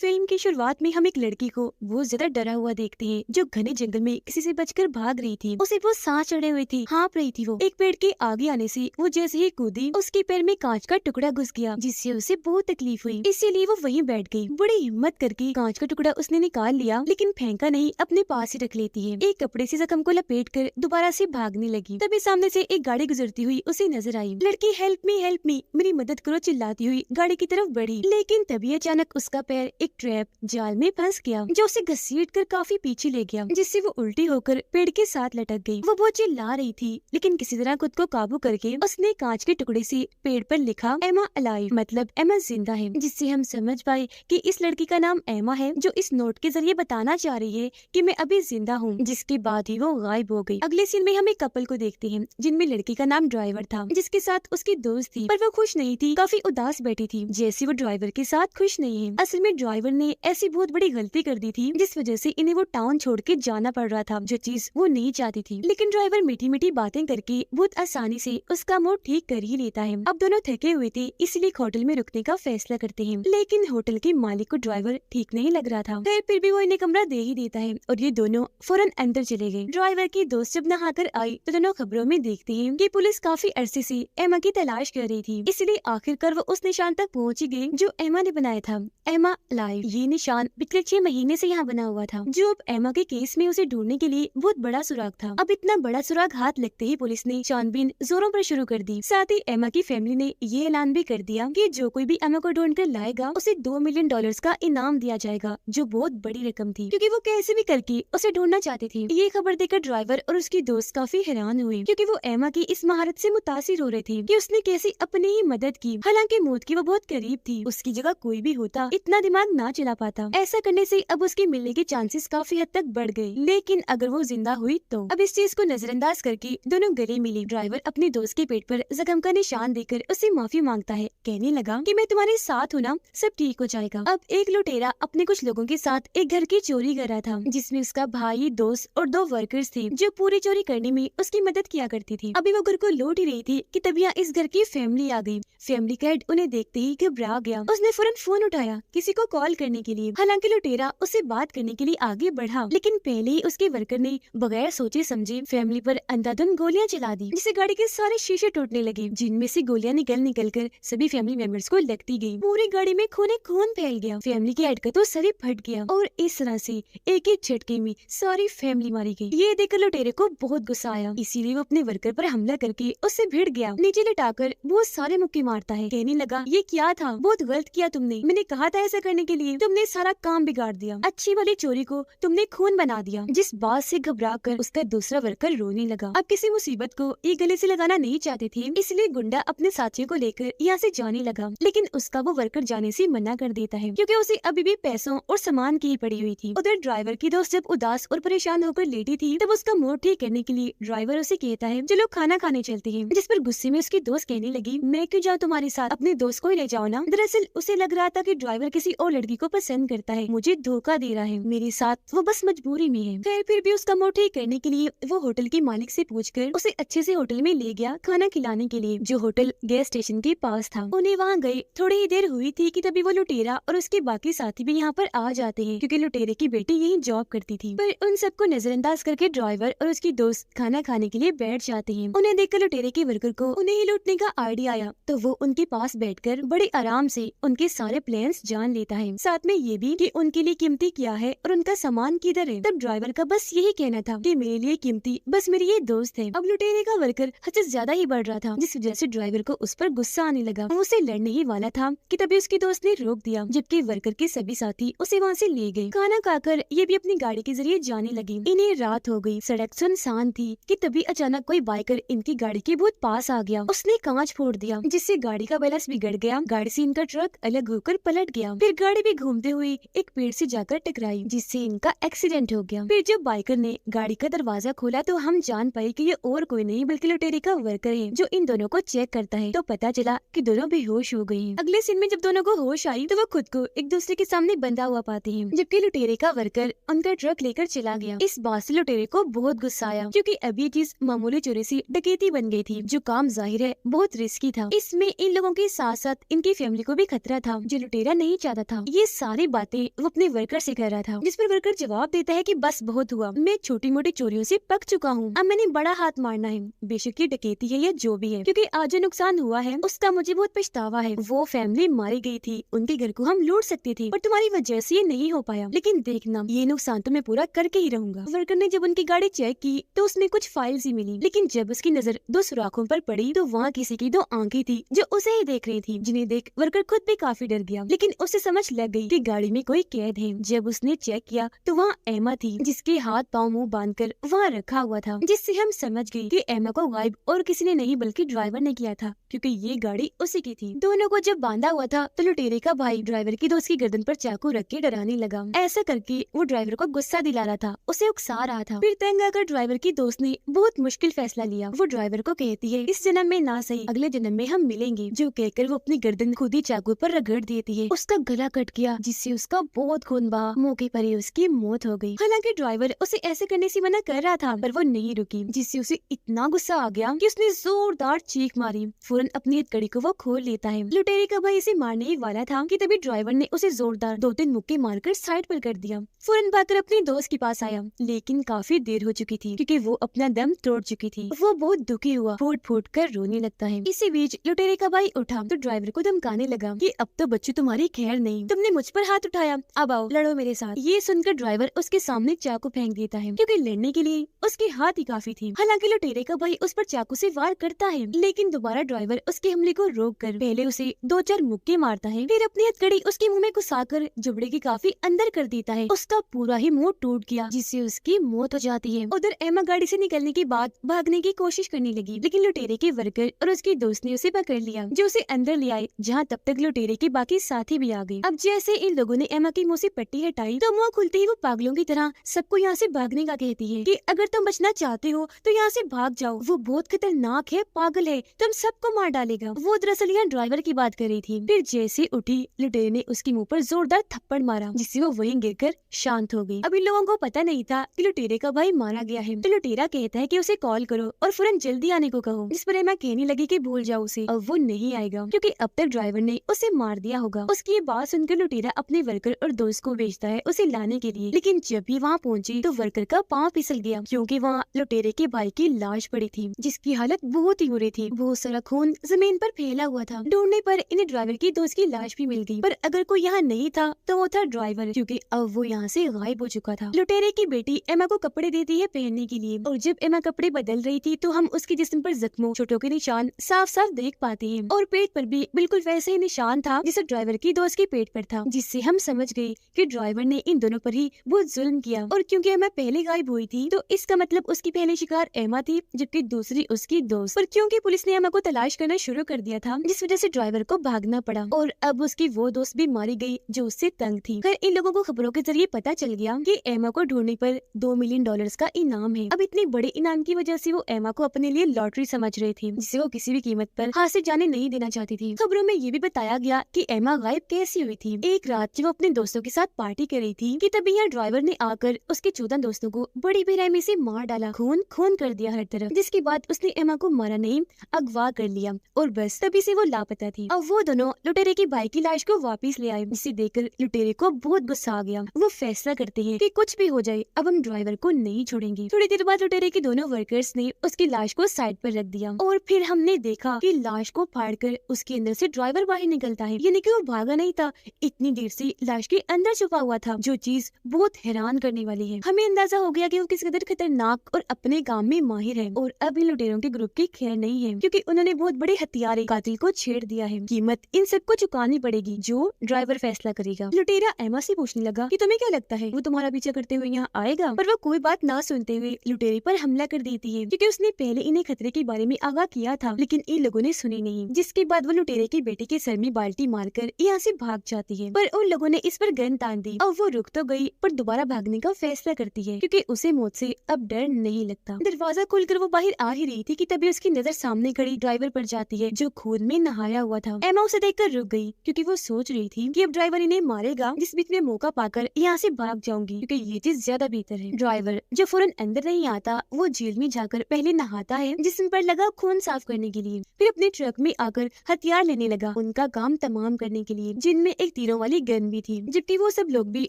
Film की शुरुआत में हम एक लड़की को बहुत ज्यादा डरा हुआ देखते हैं जो घने जंगल में किसी से बचकर भाग रही थी। उसे वो सांस चढ़े हुए थी, हाँप रही थी। वो एक पेड़ के आगे आने से वो जैसे ही कूदी उसके पैर में कांच का टुकड़ा घुस गया जिससे उसे बहुत तकलीफ हुई। इसीलिए वो वहीं बैठ गई। बड़ी हिम्मत करके कांच का टुकड़ा उसने निकाल लिया लेकिन फेंका नहीं, अपने पास ही रख लेती है। एक कपड़े से जख्म को लपेट कर दोबारा से भागने लगी। तभी सामने से एक गाड़ी गुजरती हुई उसे नजर आई। लड़की हेल्प मी मेरी मदद करो चिल्लाती हुई गाड़ी की तरफ बढ़ी, लेकिन तभी अचानक उसका पैर एक ट्रैप जाल में फंस गया जो उसे घसीट कर काफी पीछे ले गया, जिससे वो उल्टी होकर पेड़ के साथ लटक गई। वो बहुत चिल्ला रही थी लेकिन किसी तरह खुद को काबू करके उसने कांच के टुकड़े से पेड़ पर लिखा एमा अलाइव, मतलब एमा जिंदा है, जिससे हम समझ पाए कि इस लड़की का नाम एमा है जो इस नोट के जरिए बताना चाह रही है कि मैं अभी जिंदा हूँ। जिसके बाद ही वो गायब हो गई। अगले सीन में हम एक कपल को देखते हैं जिनमें लड़की का नाम ड्राइवर था जिसके साथ उसकी दोस्त थी, पर वो खुश नहीं थी, काफी उदास बैठी थी जैसे वो ड्राइवर के साथ खुश नहीं है। असल में ड्राइवर ने ऐसी बहुत बड़ी गलती कर दी थी जिस वजह से इन्हें वो टाउन छोड़ के जाना पड़ रहा था, जो चीज वो नहीं चाहती थी। लेकिन ड्राइवर मीठी मीठी बातें करके बहुत आसानी से उसका मूड ठीक कर ही लेता है। अब दोनों थके हुए थे इसलिए एक होटल में रुकने का फैसला करते हैं, लेकिन होटल के मालिक को ड्राइवर ठीक नहीं लग रहा था। फिर भी वो इन्हें कमरा दे ही देता है और ये दोनों फौरन अंदर चले गए। ड्राइवर की दोस्त जब नहाकर आई तो दोनों खबरों में देखते हैं कि पुलिस काफी अरसे से एमा की तलाश कर रही थी, इसलिए आखिरकार वो उस निशान तक पहुंच ही गई जो एमा ने बनाया था, एमा लाइव। ये निशान पिछले 6 महीने से यहाँ बना हुआ था जो अब एमा के केस में उसे ढूंढने के लिए बहुत बड़ा सुराग था। अब इतना बड़ा सुराग हाथ लगते ही पुलिस ने छानबीन जोरों पर शुरू कर दी। साथ ही एमा की फैमिली ने ये ऐलान भी कर दिया कि जो कोई भी एमा को ढूंढ कर लाएगा उसे $2 मिलियन का इनाम दिया जाएगा, जो बहुत बड़ी रकम थी क्योंकि वो कैसे भी करके उसे ढूंढना चाहती थी। ये खबर देकर ड्राइवर और उसकी दोस्त काफी हैरान हुए क्योंकि वो एमा की इस महारत से मुतासिर हो रहे थे कि उसने कैसे अपनी ही मदद की। हालांकि मौत की वो बहुत करीब थी, उसकी जगह कोई भी होता इतना दिमाग ना चला पाता। ऐसा करने से अब उसके मिलने के चांसेस काफी हद तक बढ़ गए, लेकिन अगर वो जिंदा हुई तो। अब इस चीज को नजरअंदाज करके दोनों गले मिले। ड्राइवर अपने दोस्त के पेट पर जख्म का निशान देकर उससे माफी मांगता है, कहने लगा कि मैं तुम्हारे साथ हूँ ना, सब ठीक हो जाएगा। अब एक लुटेरा अपने कुछ लोगों के साथ एक घर की चोरी कर रहा था जिसमें उसका भाई, दोस्त और 2 वर्कर्स थे जो पूरी चोरी करने में उसकी मदद किया करती थी। अभी वो घर को लौट ही रही थी कि तब यहाँ इस घर की फैमिली आ गई। फैमिली का हेड उन्हें देखते ही घबरा गया। उसने फौरन फोन उठाया किसी को कॉल करने के लिए। हालांकि लुटेरा उससे बात करने के लिए आगे बढ़ा, लेकिन पहले ही उसके वर्कर ने बगैर सोचे समझे फैमिली पर अंधाधुंध गोलियां चला दी, जिससे गाड़ी के सारे शीशे टूटने लगे, जिनमें से गोलियां निकल कर सभी फैमिली मेंबर्स को लगती गई। पूरी गाड़ी में खून फैल गया। फैमिली के हेड का तो सर ही फट गया और इस तरह से एक ही झटके में सारी फैमिली मारी गई। ये देखकर लुटेरे को बहुत गुस्सा आया, इसीलिए वो अपने वर्कर पर हमला करके उससे भिड़ गया। नीचे लिटाकर बहुत सारे मुक्के मारता है, कहने लगा ये क्या था, बहुत गलत किया तुमने, मैंने कहा था ऐसा करने के लिए, तुमने सारा काम बिगाड़ दिया, अच्छी वाली चोरी को तुमने खून बना दिया। जिस बात से घबरा कर उसका दूसरा वर्कर रोने लगा। अब किसी मुसीबत को ये गले से लगाना नहीं चाहते थे, इसलिए गुंडा अपने साथियों को लेकर यहाँ से जाने लगा, लेकिन उसका वो वर्कर जाने से मना कर देता है क्योंकि उसे अभी भी पैसों और सामान की ही पड़ी हुई थी। उधर ड्राइवर की दोस्त जब उदास और परेशान होकर लेटी थी तब उसका मूड ठीक करने के लिए ड्राइवर उसे कहता है चलो खाना खाने चलते हैं, जिस पर गुस्से में उसकी दोस्त कहने लगी मैं क्यों जाऊँ तुम्हारे साथ, अपने दोस्त को ही ले जाओ ना। दरअसल उसे लग रहा था कि ड्राइवर किसी और लड़की को पसंद करता है, मुझे धोखा दे रहा है, मेरे साथ वो बस मजबूरी में है। खैर फिर भी उसका मूड ठीक करने के लिए वो होटल के मालिक से पूछकर उसे अच्छे से होटल में ले गया खाना खिलाने के लिए, जो होटल गैस स्टेशन के पास था। उन्हें वहाँ गए थोड़ी ही देर हुई थी कि तभी वो लुटेरा और उसके बाकी साथी भी यहाँ पर आ जाते हैं क्योंकि लुटेरे की बेटी यही जॉब करती थी। पर उन सबको नजरअंदाज करके ड्राइवर और उसकी दोस्त खाना खाने के लिए बैठ जाते हैं। उन्हें देखकर लुटेरे के वर्कर को उन्हें ही लूटने का आइडिया आया तो वो उनके पास बैठकर बड़े आराम से उनके सारे प्लान्स जान लेता है, साथ में ये भी कि उनके लिए कीमती क्या है और उनका सामान किधर है। तब ड्राइवर का बस यही कहना था कि मेरे लिए कीमती बस मेरी ये दोस्त है। अब लुटेरे का वर्कर हद से ज्यादा ही बढ़ रहा था, जिस वजह से ड्राइवर को उस पर गुस्सा आने लगा। वो उससे लड़ने ही वाला था कि तभी उसकी दोस्त ने रोक दिया, जबकि वर्कर के सभी साथी उसे वहाँ से ले गए। खाना खाकर ये भी अपनी गाड़ी के जरिए जाने लगी। इन्हें रात हो गई, सड़क सुनसान थी कि तभी अचानक कोई बाइकर इनकी गाड़ी के बहुत पास आ गया। उसने कांच फोड़ दिया जिससे गाड़ी का बैलेंस बिगड़ गया। गाड़ी से इनका ट्रक अलग होकर पलट गया। फिर गाड़ी भी घूमते हुए एक पेड़ से जाकर टकराई जिससे इनका एक्सीडेंट हो गया। फिर जब बाइकर ने गाड़ी का दरवाजा खोला तो हम जान पाए कि ये और कोई नहीं बल्कि लुटेरे का वर्कर है जो इन दोनों को चेक करता है। तो पता चला कि दोनों बेहोश हो गए। अगले सीन में जब दोनों को होश आई तो वो खुद को एक दूसरे के सामने बंधा हुआ पाते हैं, जबकि लुटेरे का वर्कर उनका ट्रक लेकर चला गया। इस बात से लुटेरे को बहुत गुस्सा आया क्योंकि अब ये चीज मामूली चोरी से डकैती बन गई थी, जो काम जाहिर है बहुत रिस्की था। इसमें इन लोगों के साथ साथ इनकी फैमिली को भी खतरा था, जो लुटेरा नहीं चाहता था। ये सारी बातें वो अपने वर्कर से कह रहा था, जिस पर वर्कर जवाब देता है कि बस बहुत हुआ, मैं छोटी मोटी चोरियों से पक चुका हूँ, अब मैंने बड़ा हाथ मारना है, बेशक ये डकैती है या जो भी है, क्योंकि आज जो नुकसान हुआ है उसका मुझे बहुत पछतावा है। वो फैमिली मारी गई थी, उनके घर को हम लूट सकते थे, पर तुम्हारी वजह से ये नहीं हो पाया, लेकिन देखना ये नुकसान तो मैं पूरा करके ही रहूंगा। वर्कर ने जब उनकी गाड़ी चेक की तो उसमें कुछ फाइल्स ही मिली, लेकिन जब उसकी नजर दो सुराखों पर पड़ी तो वहाँ किसी की दो आंखें थी जो उसे ही देख रही थी, जिन्हें देख वर्कर खुद भी काफी डर गया, लेकिन उसे समझ लग गई कि गाड़ी में कोई कैद है। जब उसने चेक किया तो वहाँ एमा थी, जिसके हाथ पाँव मुंह बांधकर वहाँ रखा हुआ था, जिससे हम समझ गए कि एमा को गायब और किसी ने नहीं बल्कि ड्राइवर ने किया था, क्योंकि ये गाड़ी उसी की थी। दोनों को जब बांधा हुआ था तो लुटेरे का भाई ड्राइवर की दोस्त की गर्दन पर चाकू रख के डराने लगा। ऐसा करके वो ड्राइवर को गुस्सा दिला रहा था, उसे उकसा रहा था। फिर तंग आकर ड्राइवर की दोस्त ने बहुत मुश्किल फैसला लिया। वो ड्राइवर को कहती है इस जन्म में ना सही अगले जन्म में हम मिलेंगे, जो कहकर वो अपनी गर्दन खुद ही चाकू पर रगड़ देती है। उसका गला कट गया, जिससे उसका बहुत खून बहा, मौके पर ही उसकी मौत हो गई। हालांकि ड्राइवर उसे ऐसे करने से मना कर रहा था, पर वो नहीं रुकी, जिससे उसे इतना गुस्सा आ गया कि उसने जोरदार चीख मारी। फौरन अपनी हथकड़ी को वो खोल लेता है। लुटेरे का भाई इसे मारने ही वाला था कि तभी ड्राइवर ने उसे जोरदार 2-3 मुक्के मारकर साइड पर कर दिया। फौरन भागकर अपने दोस्त के पास आया, लेकिन काफी देर हो चुकी थी, क्योंकि वो अपना दम तोड़ चुकी थी। वो बहुत दुखी हुआ, फूट फूट कर रोने लगता है। इसी बीच लुटेरे का भाई उठा तो ड्राइवर को धमकाने लगा कि अब तो बच्चों तुम्हारी खैर नहीं, तुमने मुझ पर हाथ उठाया, अब आओ लड़ो मेरे साथ। ये सुनकर ड्राइवर उसके सामने चाकू फेंक देता है, क्योंकि लड़ने के लिए उसके हाथ ही काफी थी। हालांकि लुटेरे का भाई उस पर चाकू से वार करता है, लेकिन दोबारा ड्राइवर उसके हमले को रोक कर पहले उसे 2-4 मुक्के मारता है, फिर अपनी हथकड़ी उसके मुंह में घुसाकर जुबड़े के काफी अंदर कर देता है। उसका पूरा ही मुंह टूट गया, जिससे उसकी मौत हो जाती है। उधर एमा गाड़ी से निकलने के बाद भागने की कोशिश करने लगी, लेकिन लुटेरे के वर्कर और उसके दोस्त ने उसे पकड़ लिया, जो उसे अंदर ले आए, जहाँ तब तक लुटेरे के बाकी साथी भी आ गए। अब जैसे इन लोगों ने एमा की मुंह से पट्टी हटाई तो मुंह खुलते ही वो पागलों की तरह सबको यहाँ से भागने का कहती है कि अगर तुम बचना चाहते हो तो यहाँ से भाग जाओ, वो बहुत खतरनाक है, पागल है, तुम सबको मार डालेगा। वो दरअसल यहाँ ड्राइवर की बात कर रही थी। फिर जैसे उठी लुटेरे ने उसके मुंह पर जोरदार थप्पड़ मारा, जिससे वो वहीं गिरकर शांत हो गई। अब इन लोगों को पता नहीं था कि लुटेरे का भाई मारा गया है, तो लुटेरा कहता है कि उसे कॉल करो और फौरन जल्दी आने को कहो, जिस पर एमा कहने लगी कि भूल जाओ उसे, अब वो नहीं आएगा क्योंकि अब तक ड्राइवर ने उसे मार दिया होगा। उसकी ये बात सुनकर लुटेरा अपने वर्कर और दोस्त को भेजता है उसे लाने के लिए, लेकिन जब भी वहाँ पहुंची तो वर्कर का पाँव फिसल गया, क्योंकि वहाँ लुटेरे के भाई की लाश पड़ी थी, जिसकी हालत बहुत ही बुरी थी। बहुत सारा खून जमीन पर फैला हुआ था। ढूंढने पर इन्हें ड्राइवर की दोस्त की लाश भी मिल गई, पर अगर कोई यहाँ नहीं था तो वो था ड्राइवर, क्योंकि अब वो यहाँ से गायब हो चुका था। लुटेरे की बेटी एमा को कपड़े देती है पहनने के लिए, और जब एमा कपड़े बदल रही थी तो हम उसके जिस्म पर जख्मों, चोटों के निशान साफ साफ देख पाते हैं, और पेट पर भी बिल्कुल वैसे ही निशान था जैसे ड्राइवर की दोस्त के पेट पर था, जिससे हम समझ गए कि ड्राइवर ने इन दोनों पर ही बहुत जुल्म किया। और क्योंकि एमा पहले गायब हुई थी तो इसका मतलब उसकी पहली शिकार एमा थी, जबकि दूसरी उसकी दोस्त। पर क्योंकि पुलिस ने एमा को तलाश करना शुरू कर दिया था, जिस वजह से ड्राइवर को भागना पड़ा, और अब उसकी वो दोस्त भी मारी गई जो उससे तंग थी। फिर इन लोगों को खबरों के जरिए पता चल गया कि एमा को ढूंढने पर $2 मिलियन का इनाम है। अब इतने बड़े इनाम की वजह से वो एमा को अपने लिए लॉटरी समझ रही थी, जिसे वो किसी भी कीमत पर हाथ से जाने नहीं देना चाहती थी। खबरों में ये भी बताया गया कि एमा गायब कैसी हुई थी। एक रात जब वो अपने दोस्तों के साथ पार्टी कर रही थी कि तभी यहाँ ड्राइवर ने आकर उसके 14 दोस्तों को बड़ी बेरहमी से मार डाला, खून खून कर दिया हर तरफ, जिसके बाद उसने एमा को मारा नहीं, अगवा कर लिया, और बस तभी से वो लापता थी। अब वो दोनों लुटेरे की भाई की लाश को वापस ले आए, जिसे देखकर लुटेरे को बहुत गुस्सा आ गया। वो फैसला करते हैं कि कुछ भी हो जाए अब हम ड्राइवर को नहीं छोड़ेंगे। थोड़ी देर बाद लुटेरे के दोनों वर्कर्स ने उसकी लाश को साइड पर रख दिया, और फिर हमने देखा कि लाश को फाड़कर उसके अंदर से ड्राइवर बाहर निकलता है, यानी कि वो भागा नहीं था, इतनी देर से लाश के अंदर छुपा हुआ था, जो चीज बहुत हैरान करने वाली है। हमें अंदाजा हो गया कि वो किस कदर खतरनाक और अपने काम में माहिर है, और अब इन लुटेरों के ग्रुप की खैर नहीं है, क्योंकि उन्होंने बहुत बड़े हथियारे कातिल को छेड़ दिया है। कीमत इन सबको चुकानी पड़ेगी, जो ड्राइवर फैसला करेगा। लुटेरा एमा से पूछने लगा कि तुम्हें क्या लगता है वो तुम्हारा पीछा करते हुए यहाँ आएगा, पर वो कोई बात ना सुनते हुए लुटेरे पर हमला कर देती है, क्योंकि उसने पहले इन्हें खतरे के बारे में आगाह किया था, लेकिन इन लोगों ने सुनी नहीं, जिसके बाद वो लुटेरे की बेटी के सर में बाल्टी मारकर यहाँ से भाग जाती है। पर उन लोगों ने इस पर गन तान दी, और वो रुक तो गई पर दोबारा भागने का फैसला करती है, क्योंकि उसे मौत से अब डर नहीं लगता। दरवाजा खोलकर वो बाहर आ ही रही थी कि तभी उसकी नजर सामने खड़ी ड्राइवर पर जाती है, जो खून में नहाया हुआ था। एमा उसे देखकर रुक गई, क्योंकि वो सोच रही थी कि अब ड्राइवर इन्हें मारेगा, जिस बीच में मौका पाकर यहाँ से भाग जाऊंगी, क्योंकि ये चीज ज्यादा बेहतर है। ड्राइवर जो फौरन अंदर नहीं आता, वो जेल में जाकर पहले नहाता है जिस्म पर लगा खून साफ करने के लिए, फिर अपने ट्रक में आकर हथियार लेने लगा उनका काम तमाम करने के लिए, जिनमें एक तीरों वाली गन भी थी, जबकि वो सब लोग भी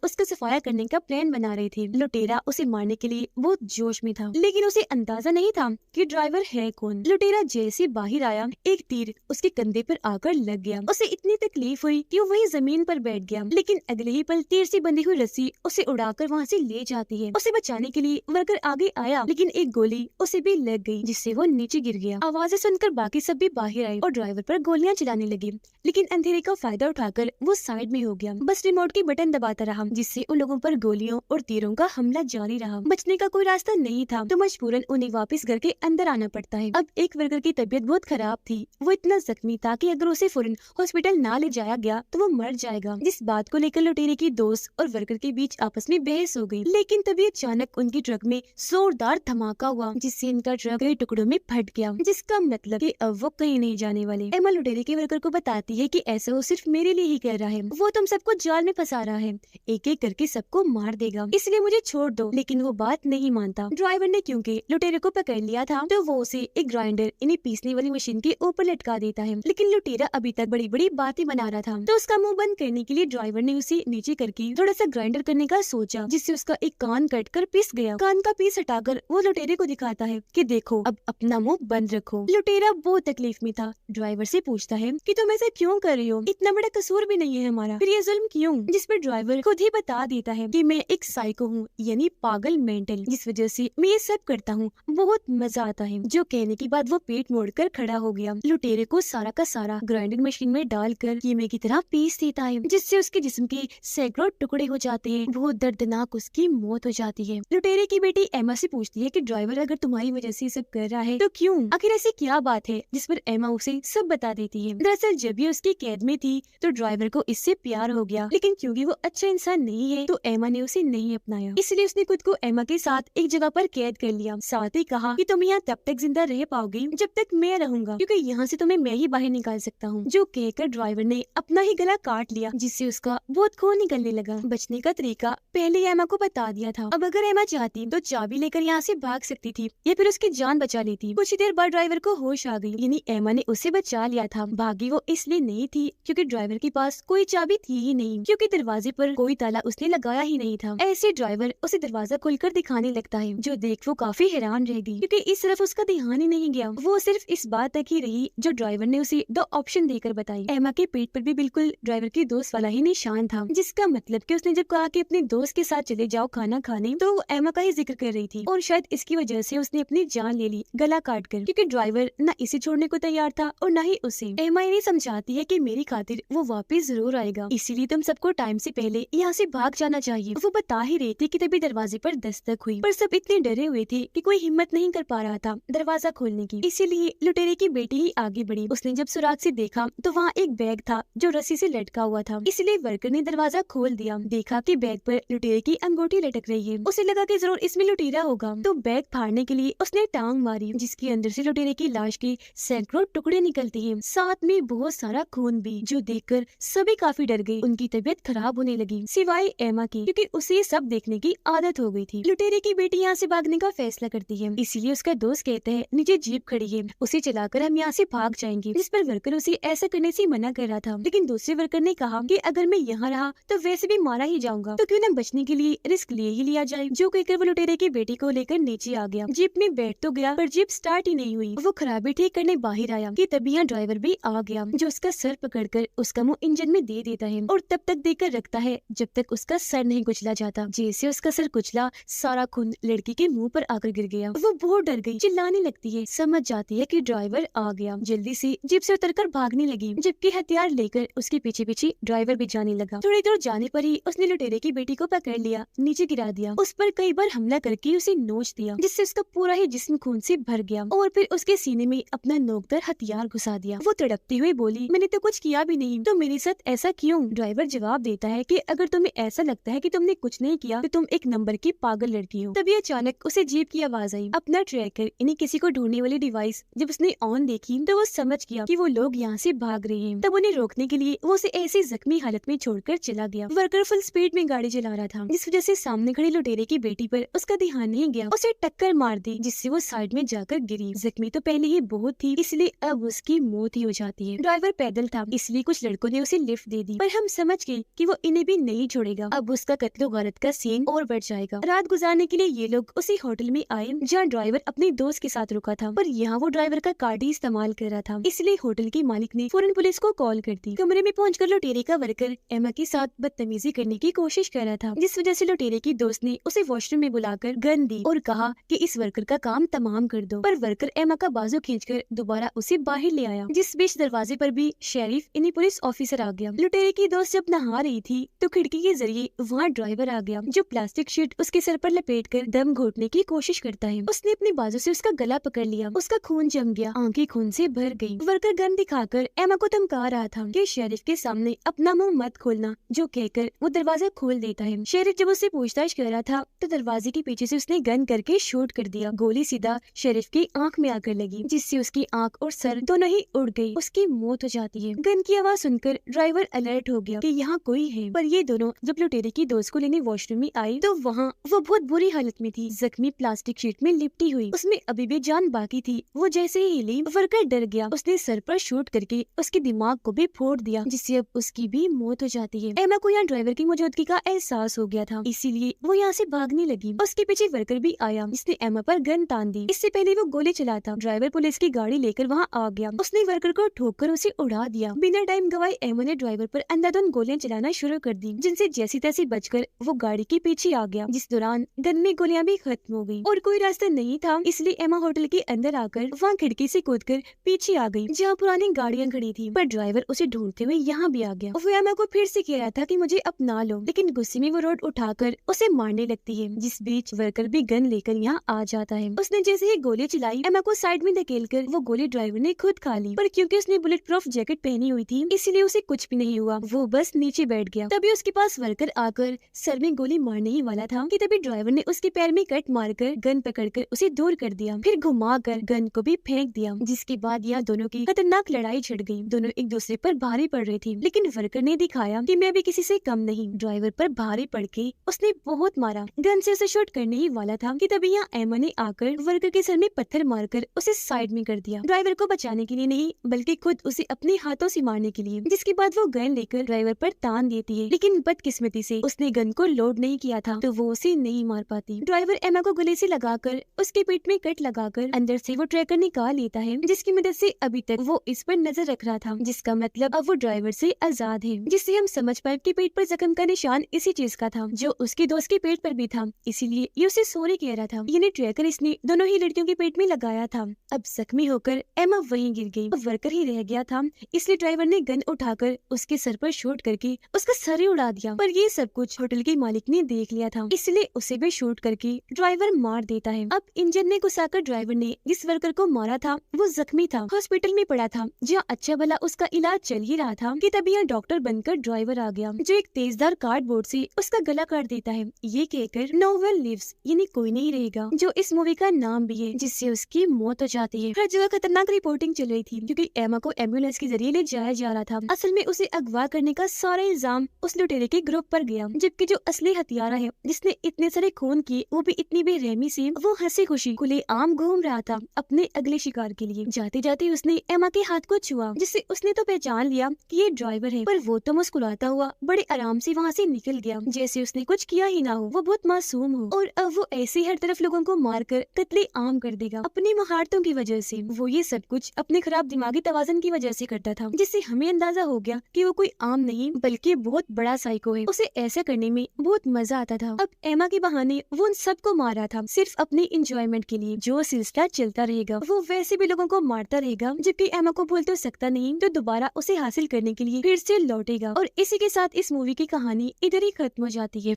उसका सफाया करने का प्लान बना रहे थे। लुटेरा उसे मारने के लिए बहुत जोश में था, लेकिन उसे अंदाजा नहीं था कि ड्राइवर है कौन। लुटेरा जैसे बाहर आया, एक तीर उसके कंधे पर आकर लग गया। उसे इतनी तकलीफ हुई कि वो वही जमीन पर बैठ गया, लेकिन अगले ही पल तीर से बंधी हुई रस्सी उसे उड़ाकर वहाँ से ले जाती है। उसे बचाने के लिए वर्कर आगे आया, लेकिन एक गोली उसे भी लग गई, जिससे वो नीचे गिर गया। आवाजें सुनकर बाकी सब भी बाहर आए और ड्राइवर पर गोलियां चलाने लगे, लेकिन अंधेरे का फायदा उठाकर वो साइड में हो गया। बस रिमोट की बटन दबाता रहा, जिससे उन लोगों पर गोलियों और तीरों का हमला जारी रहा। बचने का कोई रास्ता नहीं था, तो मजबूरन उन्हें वापस घर के अंदर आना पड़ता है। अब एक वर्कर की तबीयत बहुत खराब थी, वो इतना जख्मी था कि अगर उसे फौरन हॉस्पिटल ना ले जाया गया तो वो मर जाएगा। जिस बात को लेकर लुटेरे की दोस्त और वर्कर के बीच आपस में बहस हो गई, लेकिन तभी अचानक उनकी ट्रक में जोरदार धमाका हुआ, जिससे इनका ट्रक कई टुकड़ों में फट गया, जिसका मतलब कि अब वो कहीं नहीं जाने वाले। एमा लुटेरे के वर्कर को बताती है कि ऐसा वो सिर्फ मेरे लिए ही कर रहा है, वो तुम सबको जाल में फंसा रहा है, एक एक करके सबको मार देगा, इसलिए मुझे छोड़ दो। लेकिन वो बात नहीं मानता। ड्राइवर ने क्योंकि लुटेरे को पकड़ लिया था, तो वो उसे एक ग्राइंडर इन्हें पीसने वाली मशीन के ऊपर लटका देता है, लेकिन लुटेरा अभी तक बड़ी बड़ी बातें बना रहा था, तो उसका मुंह बंद करने के लिए ड्राइवर ने उसे नीचे करके थोड़ा सा ग्राइंडर करने का सोचा, जिससे उसका एक कान कट कर पिस गया। कान का पीस हटाकर वो लुटेरे को दिखाता है कि देखो अब अपना मुंह बंद रखो। लुटेरा बहुत तकलीफ में था, ड्राइवर से पूछता है कि तुम ऐसा क्यों कर रही हो, इतना बड़ा कसूर भी नहीं है हमारा, फिर ये जुल्म क्यों? जिस पर ड्राइवर खुद ही बता देता है कि मैं एक साइको हूँ, यानी पागल मेंटल, जिस वजह से मैं ये सब करता हूँ, बहुत मजा आता है। जो कहने के बाद वो पेट मोड़कर खड़ा हो गया। लुटेरे को सारा का सारा ग्राइंडर मशीन में डालकर कीमे की तरह पीस देता है, जिससे उसके जिस्म के सैकड़ों टुकड़े हो जाते हैं। बहुत दर्दनाक उसकी मौत हो जाती है। लुटेरे की बेटी एमा से पूछती है कि ड्राइवर अगर तुम्हारी वजह से ये सब कर रहा है तो क्यों, आखिर ऐसी क्या बात है? जिस पर एमा उसे सब बता देती है। दरअसल जब ये उसकी कैद में थी तो ड्राइवर को इससे प्यार हो गया, लेकिन क्योंकि वो अच्छा इंसान नहीं है तो एमा ने उसे नहीं अपनाया, इसलिए उसने खुद को एमा के साथ एक जगह पर कैद कर लिया। साथ ही कहा कि तुम यहाँ तब तक जिंदा रह पाओगी जब तक मैं रहूंगा, क्योंकि यहाँ से तुम्हें मैं ही बाहर निकाल सकता हूँ। जो कहकर ड्राइवर ने अपना ही गला काट लिया, जिससे उसका बहुत खून निकलने लगा। बचने का तरीका पहले एमा को बता दिया था। अब अगर एमा चाहती तो चाबी लेकर यहाँ से भाग सकती थी या फिर उसकी जान बचा लेती। कुछ देर बाद ड्राइवर को होश आ गई, यानी एमा ने उसे बचा लिया था। भागी वो इसलिए नहीं थी क्योंकि ड्राइवर के पास कोई चाबी थी ही नहीं, क्योंकि दरवाजे पर कोई ताला उसने लगाया ही नहीं था। ऐसे ड्राइवर उसे दरवाजा खोलकर दिखाने लगता है, जो देख वो काफी हैरान रह गई, क्योंकि इस तरफ उसका ध्यान ही नहीं गया। वो सिर्फ इस बात तक ही रही जो ड्राइवर ने उसे दो ऑप्शन देकर बताई। एमा के पेट पर भी बिल्कुल ड्राइवर की दोस्त वाला ही निशान था, जिसका मतलब कि उसने जब कहा कि अपने दोस्त के साथ चले जाओ खाना खाने, तो वो एमा का ही जिक्र कर रही थी, और शायद इसकी वजह से उसने अपनी जान ले ली गला काट कर, क्योंकि ड्राइवर न इसे छोड़ने को तैयार था और न ही उसे। एमा इन्हें समझाती है कि मेरी खातिर वो वापस जरूर आएगा, इसीलिए तुम सबको टाइम से पहले यहाँ से भाग जाना चाहिए। वो बता ही रही थी कि तभी दरवाजे पर दस्तक हुई, पर सब इतने डरे हुए थे कि कोई हिम्मत नहीं कर पा रहा था दरवाजा खोलने की। इसीलिए लुटेरे की बेटी ही आगे बढ़ी। उसने जब सुराग से देखा तो वहाँ एक बैग था जो रस्सी से लटका हुआ था, इसलिए वर्कर ने दरवाजा खोल दिया। देखा कि बैग पर लुटेरे की अंगूठी लटक रही है। उसे लगा कि जरूर इसमें लुटेरा होगा, तो बैग फाड़ने के लिए उसने टांग मारी, जिसके अंदर से लुटेरे की लाश के सैकड़ों टुकड़े निकलते हैं, साथ में बहुत सारा खून भी, जो देखकर सभी काफी डर गए। उनकी तबीयत खराब होने लगी, सिवाय एमा की, क्योंकि उसे ये सब देखने की आदत हो गई थी। लुटेरे की बेटी यहाँ से भागने का फैसला करती है, इसीलिए उसका दोस्त कहता है नीचे जीप खड़ी है, उसे चलाकर हम यहाँ से भाग जाएंगे। जिस पर वर्कर उसे ऐसा करने से मना कर रहा था, लेकिन दूसरे वर्कर ने कहा कि अगर मैं यहाँ रहा तो वैसे भी मारा ही जाऊंगा, तो क्यों न बचने के लिए रिस्क ले ही लिया जाए। जो कहकर वो लुटेरे की बेटी को लेकर नीचे आ गया। जीप में बैठ तो गया, पर जीप स्टार्ट ही नहीं हुई। वो खराबी ठीक करने बाहर आया कि तभी यहाँ ड्राइवर भी आ गया, जो उसका सर पकड़कर उसका मुंह इंजन में दे देता है और तब तक देकर रखता है जब तक उसका सर नहीं कुचला जाता। जैसे उसका सर कुचला, सारा खून लड़की के मुंह पर आकर गिर गया। वो बहुत डर गई, चिल्लाने लगती है, समझ जाती है कि ड्राइवर आ गया। जल्दी से जीप से उतरकर भागने लगी, जबकि हथियार लेकर उसके पीछे पीछे ड्राइवर भी जाने लगा। थोड़ी दूर जाने पर ही उसने लुटेरे की बेटी को पकड़ लिया, नीचे गिरा दिया, उस पर कई बार हमला करके उसे नोच दिया, जिससे उसका पूरा ही जिस्म खून से भर गया, और फिर उसके सीने में अपना नोकदार हथियार घुसा दिया। वो तड़पती हुई बोली, मैंने तो कुछ किया भी नहीं, तो मेरे साथ ऐसा क्यों? ड्राइवर जवाब देता है कि अगर तुम्हें ऐसा लगता है कि तुमने कुछ नहीं किया तो तुम एक नंबर की पागल लड़की हो। तभी अचानक उसे जीप की आवाज आई। अपना ट्रैकर यानी किसी को ढूंढने वाली डिवाइस जब उसने ऑन देखी तो वो समझ गया कि वो लोग यहाँ से भाग रहे हैं। तब उन्हें रोकने के लिए वो उसे ऐसी जख्मी हालत में छोड़कर चला गया। वर्कर फुल स्पीड में गाड़ी चला रहा था, जिस वजह से सामने खड़ी लुटेरे की बेटी पर उसका ध्यान नहीं गया, उसे टक्कर मार दी, जिससे वो साइड में जाकर गिरी। जख्मी तो पहले ही बहुत थी, इसलिए अब उसकी मौत ही हो जाती है। ड्राइवर पैदल था, इसलिए कुछ लड़कों ने उसे लिफ्ट दे दी, पर हम समझ गए कि वो इन्हें भी नहीं छोड़ेगा। अब उसका कत्लो गारत का सीन और बढ़ जाएगा। रात गुजारने के लिए ये लोग उसी होटल में आए जहाँ ड्राइवर अपने दोस्त के साथ रुका था, पर यहाँ वो ड्राइवर का कार्ड ही इस्तेमाल कर रहा था। इसलिए होटल के मालिक ने फौरन पुलिस को कॉल कर दी। कमरे में पहुंचकर लुटेरे का वर्कर एमा के साथ बदतमीजी करने की कोशिश कर रहा था, जिस वजह से लुटेरे की दोस्त ने उसे वॉशरूम में बुलाकर गन दी और कहा कि इस वर्कर का काम तमाम कर दो, पर वर्कर एमा का बाजू खींचकर दोबारा उसे बाहर ले आया। जिस बीच दरवाजे पर भी शेरिफ यानी पुलिस ऑफिसर आ गया। लुटेरे की दोस्त जब नहा रही थी तो खिड़की के जरिए वहाँ ड्राइवर आ गया, जो प्लास्टिक शीट उसके सर पर लपेटकर दम घोटने की कोशिश करता है। उसने अपने बाजू से उसका गला पकड़ लिया, उसका खून जम गया, आंखें खून से भर गई। वर्कर गन दिखाकर एमा को धमका रहा था कि शेरिफ के सामने अपना मुंह मत खोलना, जो कहकर वो दरवाजा खोल देता है। शेरिफ जब उससे पूछताछ कर रहा था तो दरवाजे के पीछे से उसने गन करके शूट कर दिया। गोली सीधा शेरिफ की आंख में आकर लगी, जिससे उसकी आंख और सर दोनों ही उड़ गई। उसकी मौत हो जाती है। गन की आवाज सुनकर ड्राइवर अलर्ट हो गया कि यहाँ कोई है, पर ये दोनों जब लुटेरे की दोस्त को लेने वॉशरूम में आई तो वहाँ वो बहुत बुरी हालत में थी, जख्मी, प्लास्टिक शीट में लिपटी हुई। उसमें अभी भी जान बाकी थी। वो जैसे ही हिली, वर्कर डर गया। उसने सर पर शूट करके उसके दिमाग को भी फोड़ दिया, जिससे अब उसकी भी मौत हो जाती है। एमा को यहाँ ड्राइवर की मौजूदगी का एहसास हो गया था, इसीलिए वो यहाँ से भागने लगी। उसके पीछे वर्कर भी आया, जिसने एमा पर गन तान दी। इससे पहले वो गोली चलाता ड्राइवर पुलिस की गाड़ी लेकर वहाँ आ गया। उसने वर्कर को ठोककर उसे उड़ा दिया। बिना टाइम गवाए एमा ने ड्राइवर पर अंधाधुंध गोलियां चलाना शुरू कर दी, जिनसे जैसी तैसी बचकर वो गाड़ी के पीछे आ गया। जिस दौरान गन में गोलियां भी खत्म हो गई और कोई रास्ता नहीं था, इसलिए एमा होटल के अंदर आकर वहाँ खिड़की से कूदकर पीछे आ गई, जहाँ पुरानी गाड़ियां खड़ी थी। पर ड्राइवर उसे ढूंढते हुए यहाँ भी आ गया। वो एमा को फिर से कह रहा था कि मुझे अपना लो, लेकिन गुस्से में वो रोड उठाकर उसे मारने लगती है। जिस बीच वर्कर भी गन लेकर यहाँ आ जाता है। उसने जैसे ही गोली चलाई, एमा को साइड में धकेलकर वो गोली ड्राइवर ने खुद खा ली, पर क्योंकि उसने बुलेट प्रूफ जैकेट पहनी हुई थी इसलिए उसे कुछ भी नहीं हुआ। वो बस नीचे बैठ गया। तभी उसके पास वर्कर आकर सर में गोली मारने ही वाला था कि तभी ड्राइवर ने उसके पैर में कट मारकर गन पकड़कर उसे दूर कर दिया, फिर घुमाकर गन को भी फेंक दिया। जिसके बाद यहाँ दोनों की खतरनाक लड़ाई छिड़ गई। दोनों एक दूसरे पर भारी पड़ रहे थे, लेकिन वर्कर ने दिखाया कि मैं भी किसी से कम नहीं। ड्राइवर पर भारी पड़ के उसने बहुत मारा। गन से उसे शूट करने ही वाला था कि तभी यहाँ एमा ने आकर वर्कर के सर में पत्थर मारकर उसे साइड में कर दिया। ड्राइवर को बचाने के लिए नहीं, बल्कि खुद उसे अपने हाथों से मारने के लिए। जिसके बाद वो गन लेकर ड्राइवर पर तान देती है, लेकिन बदकिस्मती से उसने गन को लोड नहीं किया था, तो वो उसे नहीं मार पाती। ड्राइवर एमा को गले से लगाकर उसके पेट में कट लगाकर अंदर से वो ट्रैकर निकाल लेता है, जिसकी मदद से अभी तक वो इस पर नजर रख रहा था, जिसका मतलब अब वो ड्राइवर से आजाद है। जिससे हम समझ पाए कि पेट पर जख्म का निशान इसी चीज का था जो उसके दोस्त के पेट पर भी था, इसीलिए ये उसे सॉरी कह रहा था। यानी ट्रैकर इसने दोनों ही लड़कियों के पेट में लगाया था। अब जख्मी होकर एमा वहीं गिर गई। वर्कर ही रह गया था, इसलिए ड्राइवर ने गन उठाकर उसके सर पर शूट करके उसका सर ही उड़ा दिया। पर ये सब कुछ होटल के मालिक ने देख लिया था, इसलिए उसे भी शूट करके ड्राइवर मार देता है। अब इंजन में घुसाकर ड्राइवर ने जिस वर्कर को मारा था वो जख्मी था, हॉस्पिटल में पड़ा था, जहाँ अच्छा भला उसका इलाज चल ही रहा था कि तभी यहाँ डॉक्टर बनकर ड्राइवर आ गया, जो एक तेजधार कार्डबोर्ड से उसका गला काट देता है, ये कहकर नो वन लिव्स यानी कोई नहीं रहेगा, जो इस मूवी का नाम भी है, जिससे उसकी मौत हो जाती है। हर जगह खतरनाक रिपोर्टिंग चल रही थी, क्योंकि एमा को एम्बुलेंस के जरिए ले जाया जा रहा था। असल में उसे अगवा करने का सारा इल्जाम उस लुटेरे के ग्रुप पर गया, जबकि जो असली हथियारा है जिसने इतने सारे खून किए, वो भी इतनी बेरहमी से वो हंसी खुशी खुले आम घूम रहा था अपने अगले शिकार के लिए। जाते जाते उसने एमा के हाथ को छुआ, जिससे उसने तो पहचान लिया कि ये ड्राइवर है, पर वो तो मुस्कुराता हुआ बड़े आराम से वहाँ से निकल गया, जैसे उसने कुछ किया ही ना हो, वो बहुत मासूम हो। और अब वो ऐसे हर तरफ लोगों को मारकर कत्ले आम कर देगा अपनी महारतों की वजह से। वो ये सब कुछ अपने खराब दिमागी तवाज़ुन की वजह से करता था, जिससे हमें अंदाजा हो गया कि वो कोई आम नहीं बल्कि बहुत बड़ा साइको है। उसे ऐसा करने में बहुत मजा आता था। अब एमा के बहाने वो उन सबको मार रहा था सिर्फ अपनी इंजॉयमेंट के लिए। जो सिलसिला चलता रहेगा वो वैसे भी लोगों को मारता रहेगा, जबकि एमा को भूल तो सकता नहीं, तो दोबारा उसे हासिल करने के लिए फिर से लौटेगा। और इसी के साथ इस मूवी की कहानी इधर ही खत्म हो जाती है।